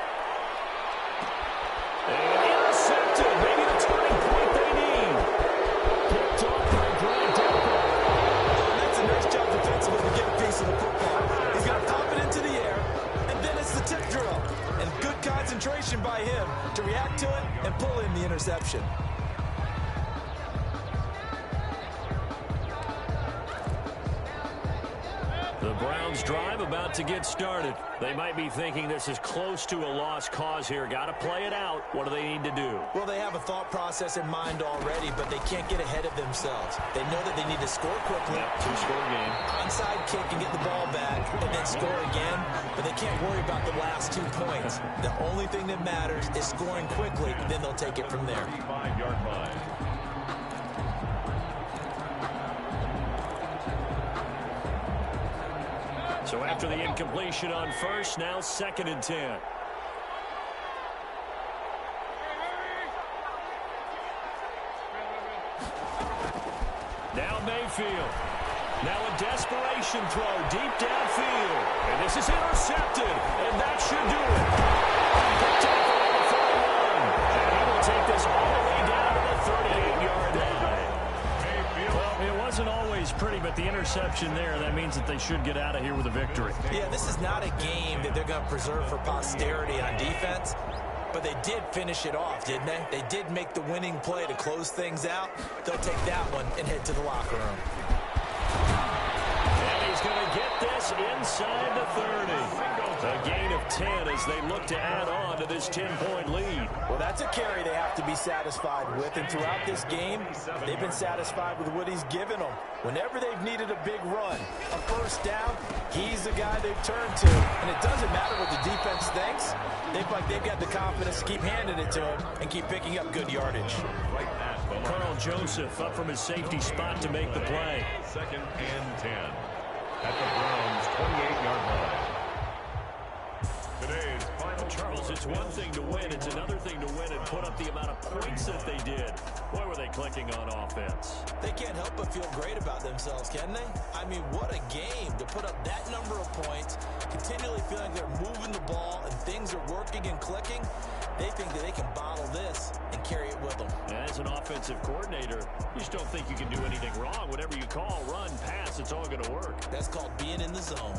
S5: And intercepted. Maybe the turning point they need. Picked off by Grant Delpit.
S6: That's a nice job defensively to get a piece of the football. He's got to pump it into the air, and then it's the tip drill. And good concentration by him to react to it and pull in the interception.
S5: The Browns drive about to get started. They might be thinking this is close to a lost cause here. Got to play it out. What do they need to do?
S8: Well, they have a thought process in mind already, but they can't get ahead of themselves. They know that they need to score quickly.
S5: Yep, 2-score game.
S8: Onside kick and get the ball back, and then score again. But they can't worry about the last 2 points. The only thing that matters is scoring quickly, then they'll take it from there.
S7: 35-yard line.
S5: So after the incompletion on first, now 2nd and 10. Now Mayfield. Now a desperation throw deep downfield. And this is intercepted. And that should do it. Picked up on the 41. And he will take this all the way down to the 38-yard line. Well, it wasn't always pretty, but the interception there, that means that they should get out of here with a victory.
S8: Yeah, this is not a game that they're going to preserve for posterity on defense, but they did finish it off, didn't they? They did make the winning play to close things out. They'll take that one and head to the locker room.
S5: And he's going to get this inside the 30. A gain of 10 as they look to add on to this 10-point lead.
S8: Well, that's a carry they have to be satisfied with, and throughout this game, they've been satisfied with what he's given them. Whenever they've needed a big run, a first down, he's the guy they've turned to. And it doesn't matter what the defense thinks. They've got the confidence to keep handing it to him and keep picking up good yardage.
S5: Carl Joseph up from his safety spot to make the play.
S7: 2nd and 10 at the Browns' 28-yard line. Today's final.
S5: Charles, it's one thing to win. It's another thing to win and put up the amount of points that they did. Boy, were they clicking on offense.
S8: They can't help but feel great about themselves, can they? I mean, what a game to put up that number of points, continually feeling they're moving the ball and things are working and clicking. They think that they can bottle this and carry it with them.
S5: As an offensive coordinator, you just don't think you can do anything wrong. Whatever you call, run, pass, it's all going to work.
S8: That's called being in the zone.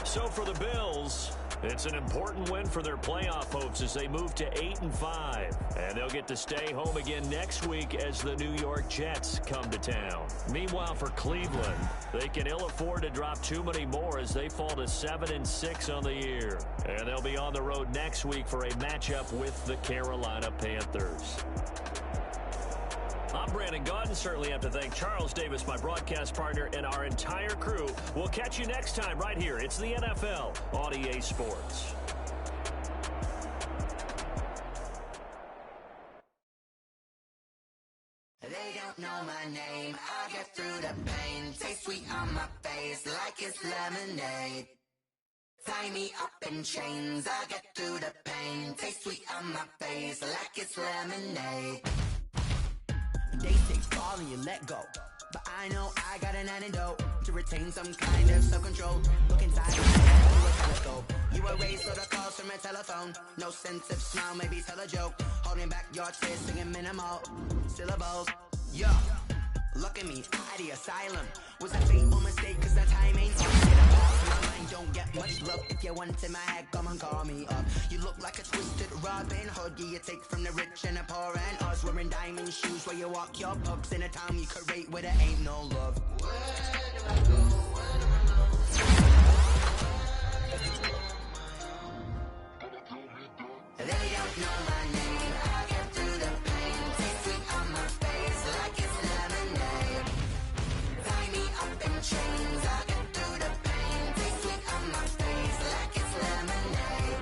S5: So for the Bills, It's an important win for their playoff hopes as they move to 8-5. And they'll get to stay home again next week as the New York Jets come to town. Meanwhile, for Cleveland, they can ill afford to drop too many more as they fall to 7-6 on the year. And they'll be on the road next week for a matchup with the Carolina Panthers. I'm Brandon Gaudin. Certainly have to thank Charles Davis, my broadcast partner, and our entire crew. We'll catch you next time right here. It's the NFL on EA Sports.
S1: They don't know my name. I get through the pain. Taste sweet on my face like it's lemonade. Tie me up in chains. I get through the pain. Taste sweet on my face like it's lemonade. They say fall and you let go, but I know I got an antidote to retain some kind of self-control. Look inside my head through a telescope. You were raised with the calls from a telephone. No sense of smile, maybe tell a joke. Holding back your tears, singing minimal syllables. Yo, look at me, out the asylum. Was a fateful mistake, cause the time ain't up. My mind don't get much love. If you want in my head, come and call me up. You look like a twisted Robin Hood. Yeah, you take from the rich and the poor and us. Wearing diamond shoes where you walk your pugs in a town you create where there ain't no love. Where do I go? Where do I go? They don't know my name. I get through the pain. Taste sweet on my face like it's lemonade. Tie me up in chains. I get through the pain. Taste sweet on my face like it's lemonade.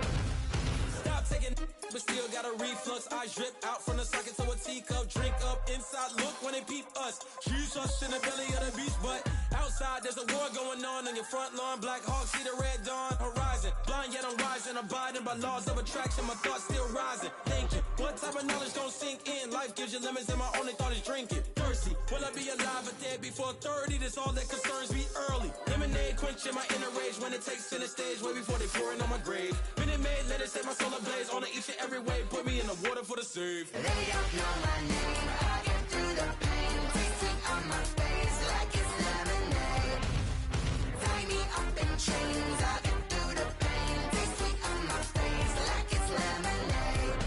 S2: Stop taking, but still got a reflux. I drip out from the socket to a teacup. Drink up inside, look when they peep us. Jesus in the belly of the beast, but outside there's a war going on your front lawn. Black Hawk, see the red dawn horizon. Blind yet I'm rising, abiding by laws of attraction. My thoughts still rising. Thinking, what type of knowledge gon' sink in? Life gives you lemons and my only thought is drinking. Thirsty, will I be alive or dead before 30? That's all that concerns me early. Lemonade quenching my inner rage when it takes center stage. Way before they pouring on my grave. Minute Maid, let it set my soul ablaze. On each and every way, put me in the water for the save.
S1: They don't know my name. I get through the pain. Taste sweet on my face like it's lemonade. Tie me up in chains. I get through the pain. Taste sweet on my face like it's lemonade.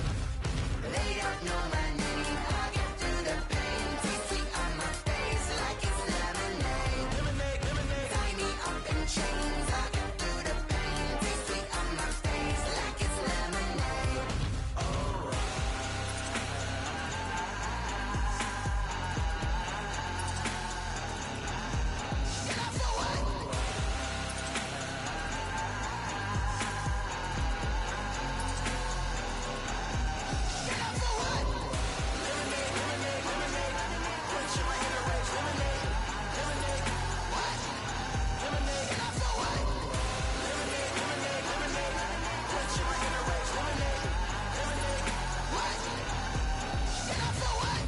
S1: They don't know my name. I get through the pain. Taste sweet on my face like it's lemonade. Tie me up in chains. I get through the pain. Taste sweet on my face like it's lemonade. Oh. Get up for what? Get up for what? Lemonade, lemonade, lemonade. Quenching my inner rage. Lemonade, lemonade. What? Lemonade. Get up for what? Lemonade, lemonade, lemonade. Quenching my inner rage. Lemonade, lemonade. What? Get up for what?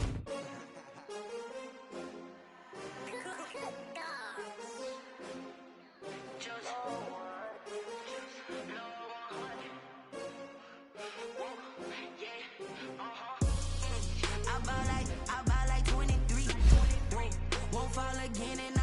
S1: I buy like 23. Won't fall again and